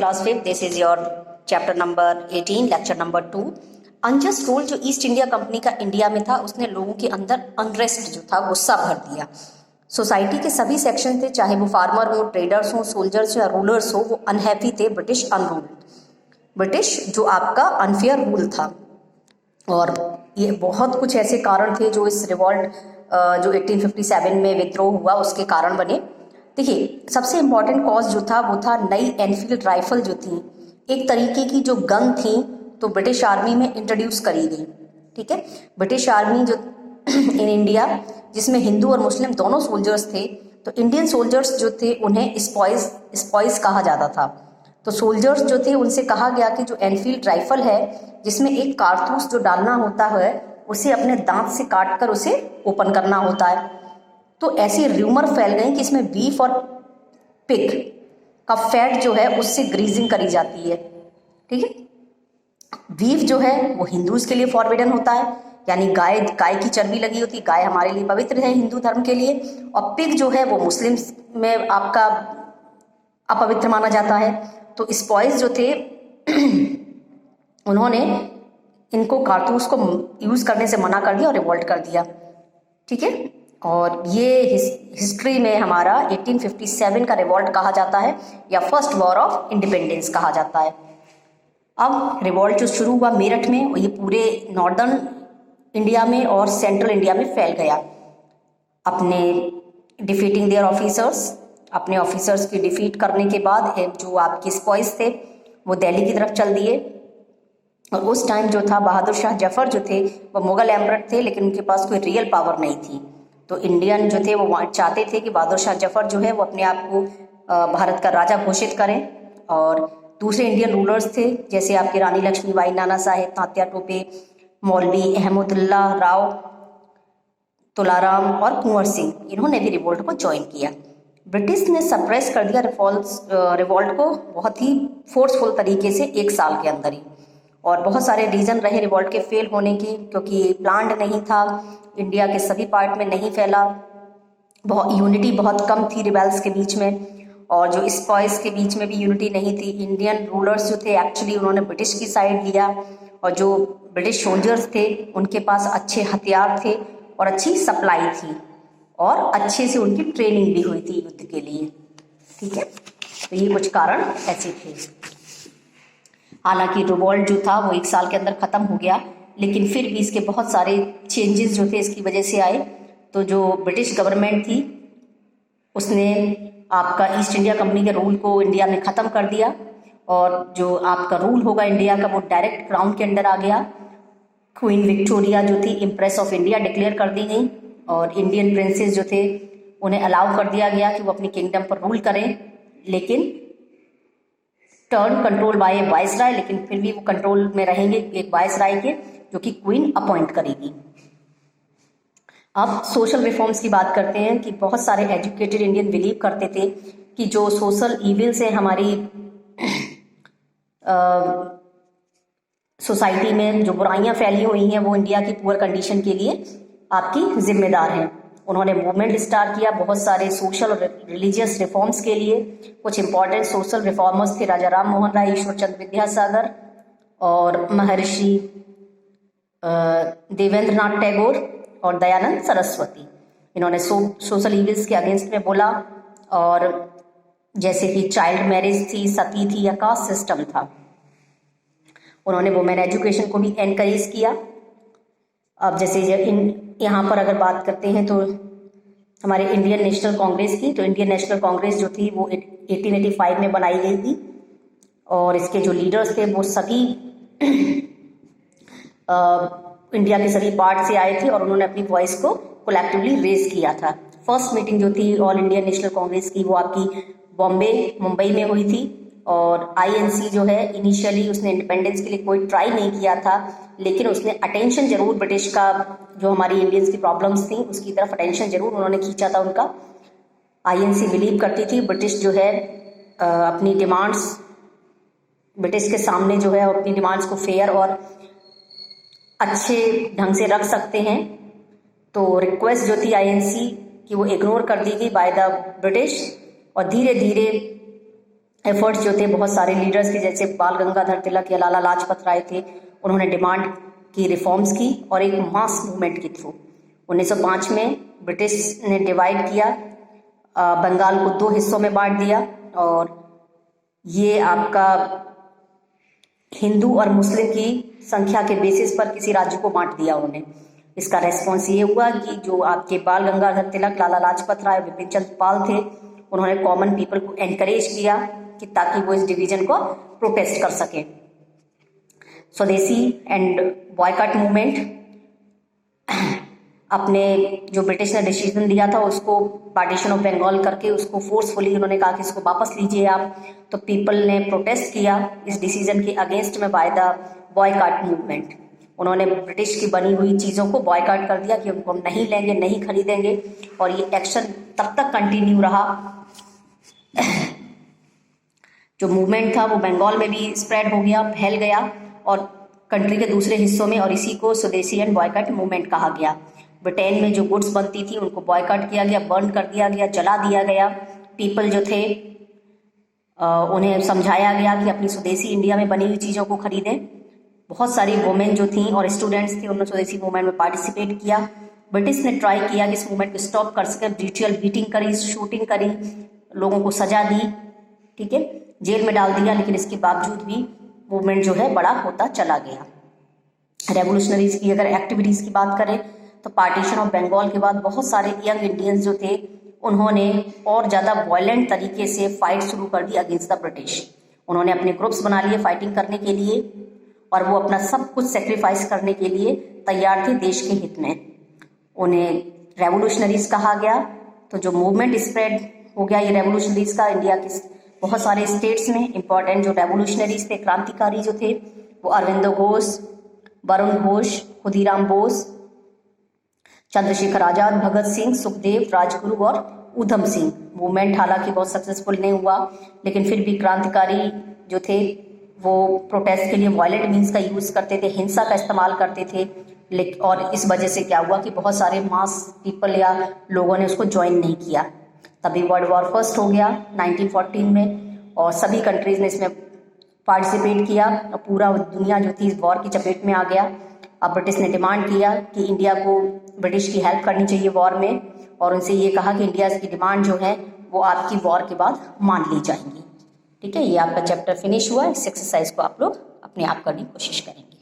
class 5th. This is your chapter number 18, lecture number 2. Unjust rule जो east India company का India में था, उसने लोगों के अंदर अनरेस्ट जो था, गुस्सा भर दिया। सोसाइटी के सभी सेक्शन थे, चाहे वो फार्मर हो, ट्रेडर्स हो, सोल्जर्स या रूलर्स हो, वो अनहैप्पी थे ब्रिटिश अनरूल, ब्रिटिश जो आपका अनफेयर रूल था। और ये बहुत कुछ ऐसे कारण थे जो इस रिवॉल्ट जो 1857 में विद्रोह हुआ उसके कारण बने। देखिए, सबसे इम्पॉर्टेंट कॉज जो था वो था नई एनफील्ड राइफल जो थी, एक तरीके की जो गन थी, तो ब्रिटिश आर्मी में इंट्रोड्यूस करी गई। ठीक है, ब्रिटिश आर्मी जो इन इंडिया, जिसमें हिंदू और मुस्लिम दोनों सोल्जर्स थे, तो इंडियन सोल्जर्स जो थे उन्हें स्पॉइस कहा जाता था। तो सोल्जर्स जो थे उनसे कहा गया कि जो एनफील्ड राइफल है, जिसमें एक कारतूस जो डालना होता है, उसे अपने दांत से काट कर उसे ओपन करना होता है। तो ऐसी र्यूमर फैल गई कि इसमें बीफ और पिग का फैट जो है उससे ग्रीजिंग करी जाती है। ठीक है, बीफ जो है वो हिंदूज के लिए फॉरबिडन होता है, यानी गाय की चर्बी लगी होती है, गाय हमारे लिए पवित्र है हिंदू धर्म के लिए। और पिग जो है वो मुस्लिम में आपका अपवित्र माना जाता है। तो स्पॉइस जो थे उन्होंने इनको कारतूस को यूज़ करने से मना कर दिया और रिवॉल्ट कर दिया। ठीक है, और ये हिस्ट्री में हमारा 1857 का रिवॉल्ट कहा जाता है, या फर्स्ट वॉर ऑफ इंडिपेंडेंस कहा जाता है। अब रिवॉल्ट जो शुरू हुआ मेरठ में, और ये पूरे नॉर्दर्न इंडिया में और सेंट्रल इंडिया में फैल गया। अपने डिफीटिंग देयर ऑफिसर्स, अपने ऑफिसर्स की डिफीट करने के बाद जो आपके स्पॉइस थे वो दिल्ली की तरफ चल दिए। और उस टाइम जो था बहादुर शाह जफर जो थे वो मुगल एम्परर थे, लेकिन उनके पास कोई रियल पावर नहीं थी। तो इंडियन जो थे वो चाहते थे कि बहादुर शाह जफर जो है वो अपने आप को भारत का राजा घोषित करें। और दूसरे इंडियन रूलर्स थे, जैसे आपके रानी लक्ष्मीबाई, नाना साहेब, तात्या टोपे, मौलवी अहमदुल्ला राव, तुलाराम और कुंवर सिंह, इन्होंने भी रिवोल्ट को ज्वाइन किया। ब्रिटिश ने सप्रेस कर दिया रिवॉल्ट को बहुत ही फोर्सफुल तरीके से 1 साल के अंदर ही। और बहुत सारे रीज़न रहे रिवॉल्ट के फेल होने के, क्योंकि प्लान्ड नहीं था, इंडिया के सभी पार्ट में नहीं फैला, यूनिटी बहुत कम थी रिबेल्स के बीच में, और जो स्पॉइस के बीच में भी यूनिटी नहीं थी। इंडियन रूलर्स जो थे एक्चुअली उन्होंने ब्रिटिश की साइड लिया, और जो ब्रिटिश सोल्जर्स थे उनके पास अच्छे हथियार थे और अच्छी सप्लाई थी, और अच्छे से उनकी ट्रेनिंग भी हुई थी युद्ध के लिए। ठीक है, तो ये कुछ कारण ऐसे थे। हालांकि रिवॉल्ट जो था वो 1 साल के अंदर ख़त्म हो गया, लेकिन फिर भी इसके बहुत सारे चेंजेस जो थे इसकी वजह से आए। तो जो ब्रिटिश गवर्नमेंट थी उसने आपका ईस्ट इंडिया कंपनी के रूल को इंडिया में ख़त्म कर दिया, और जो आपका रूल होगा इंडिया का वो डायरेक्ट क्राउन के अंडर आ गया। क्वीन विक्टोरिया जो थी इम्प्रेस ऑफ इंडिया डिक्लेयर कर दी गई, और इंडियन प्रिंसेस जो थे उन्हें अलाउ कर दिया गया कि वो अपनी किंगडम पर रूल करें, लेकिन टर्न कंट्रोल बाय वाइसराय, लेकिन फिर भी वो कंट्रोल में रहेंगे एक वाइसराय के, जो कि क्वीन अपॉइंट करेगी। अब सोशल रिफॉर्म्स की बात करते हैं कि बहुत सारे एजुकेटेड इंडियन बिलीव करते थे कि जो सोशल इविल्स है हमारी सोसाइटी में, जो बुराइयां फैली हुई हैं, वो इंडिया की पुअर कंडीशन के लिए आपकी जिम्मेदार हैं। उन्होंने मूवमेंट स्टार्ट किया बहुत सारे सोशल और रिलीजियस रिफॉर्म्स के लिए। कुछ इंपॉर्टेंट सोशल रिफॉर्मर्स थे राजा राम मोहन राय, ईश्वर चंद्र विद्यासागर और महर्षि देवेंद्र नाथ टैगोर और दयानंद सरस्वती। इन्होंने सोशल इविल्स के अगेंस्ट में बोला, और जैसे कि चाइल्ड मैरिज थी, सती थी, या कास्ट सिस्टम था। उन्होंने वुमेन एजुकेशन को भी एनकरेज किया। अब जैसे यहाँ पर अगर बात करते हैं तो हमारे इंडियन नेशनल कांग्रेस की, तो इंडियन नेशनल कांग्रेस जो थी वो 1885 में बनाई गई थी, और इसके जो लीडर्स थे वो सभी इंडिया के सभी पार्ट से आए थे, और उन्होंने अपनी वॉइस को कोलेक्टिवली रेज किया था। फर्स्ट मीटिंग जो थी ऑल इंडिया नेशनल कांग्रेस की वो आपकी मुंबई में हुई थी। और आईएनसी जो है इनिशियली उसने इंडिपेंडेंस के लिए कोई ट्राई नहीं किया था, लेकिन उसने अटेंशन जरूर ब्रिटिश का, जो हमारी इंडियंस की प्रॉब्लम्स थी उसकी तरफ अटेंशन जरूर उन्होंने खींचा था उनका। आईएनसी बिलीव करती थी ब्रिटिश जो है अपनी डिमांड्स, ब्रिटिश के सामने जो है अपनी डिमांड्स को फेयर और अच्छे ढंग से रख सकते हैं। तो रिक्वेस्ट जो थी आईएनसी की वो इग्नोर कर दी गई बाय द ब्रिटिश, और धीरे धीरे एफर्ट्स जो थे बहुत सारे लीडर्स के, जैसे बाल गंगाधर तिलक या लाला लाजपत राय थे, उन्होंने डिमांड की, रिफॉर्म्स की और एक मास मूवमेंट के थ्रू 1905 में ब्रिटिश ने डिवाइड किया, बंगाल को 2 हिस्सों में बांट दिया और ये आपका हिंदू और मुस्लिम की संख्या के बेसिस पर किसी राज्य को बांट दिया उन्होंने। इसका रेस्पॉन्स ये हुआ कि जो आपके बाल गंगाधर तिलक, लाला लाजपत राय, विपिन चंद्र पाल थे, उन्होंने कॉमन पीपल को एनकरेज किया कि ताकि वो इस डिवीजन को प्रोटेस्ट कर सके। स्वदेशी एंड बॉयकॉट मूवमेंट, अपने जो ब्रिटिश ने डिसीजन लिया था उसको पार्टीशन ऑफ बंगाल करके उसको फोर्सफुली उन्होंने कहा कि इसको वापस लीजिए आप, तो पीपल ने प्रोटेस्ट किया इस डिसीजन के अगेंस्ट में बाय द बॉयकॉट मूवमेंट। उन्होंने ब्रिटिश की बनी हुई चीज़ों को बॉयकॉट कर दिया कि उनको हम नहीं लेंगे, नहीं खरीदेंगे, और ये एक्शन तब तक कंटिन्यू रहा। जो मूवमेंट था वो बंगाल में भी स्प्रेड हो गया, फैल गया और कंट्री के दूसरे हिस्सों में, और इसी को स्वदेशी एंड बॉयकॉट मूवमेंट कहा गया। ब्रिटेन में जो गुड्स बनती थी उनको बॉयकॉट किया गया, बर्न कर दिया गया, जला दिया गया। पीपल जो थे उन्हें समझाया गया कि अपनी स्वदेशी इंडिया में बनी हुई चीज़ों को खरीदें। बहुत सारी वुमेन जो थी और स्टूडेंट्स थे उन्होंने स्वदेशी मूवमेंट में पार्टिसिपेट किया। ब्रिटिश ने ट्राई किया कि इस मूवमेंट को स्टॉप कर सके, ब्रूटल बीटिंग करी, शूटिंग करी, लोगों को सजा दी, ठीक है, जेल में डाल दिया, लेकिन इसके बावजूद भी मूवमेंट जो है बड़ा होता चला गया। रेवोल्यूशनरीज की अगर एक्टिविटीज़ की बात करें तो पार्टीशन ऑफ बंगाल के बाद बहुत सारे यंग इंडियंस जो थे उन्होंने और ज़्यादा वायलेंट तरीके से फाइट शुरू कर दी अगेंस्ट द ब्रिटिश। उन्होंने अपने ग्रुप्स बना लिए फाइटिंग करने के लिए और वो अपना सब कुछ सेक्रीफाइस करने के लिए तैयार थे देश के हित में। उन्हें रेवोल्यूशनरीज कहा गया। तो जो मूवमेंट स्प्रेड हो गया ये रेवोल्यूशनरीज का, इंडिया के बहुत सारे स्टेट्स में इंपॉर्टेंट जो रेवोल्यूशनरीज थे, क्रांतिकारी जो थे, वो अरविंदो घोष, वरुण घोष, खुदीराम बोस, चंद्रशेखर आजाद, भगत सिंह, सुखदेव, राजगुरु और ऊधम सिंह। मूवमेंट हालांकि बहुत सक्सेसफुल नहीं हुआ, लेकिन फिर भी क्रांतिकारी जो थे वो प्रोटेस्ट के लिए वायलेंट मीन्स का यूज़ करते थे, हिंसा का इस्तेमाल करते थे, लेकिन और इस वजह से क्या हुआ कि बहुत सारे मास पीपल या लोगों ने उसको ज्वाइन नहीं किया। तभी वर्ल्ड वॉर फर्स्ट हो गया 1914 में और सभी कंट्रीज ने इसमें पार्टिसिपेट किया और पूरा दुनिया जो थी इस वॉर की चपेट में आ गया। अब ब्रिटिश ने डिमांड किया कि इंडिया को ब्रिटिश की हेल्प करनी चाहिए वॉर में, और उनसे ये कहा कि इंडिया की डिमांड जो है वो आपकी वॉर के बाद मान ली जाएंगी। ठीक है, ये आपका चैप्टर फिनिश हुआ। इस एक्सरसाइज को आप लोग अपने आप करने की कोशिश करेंगे।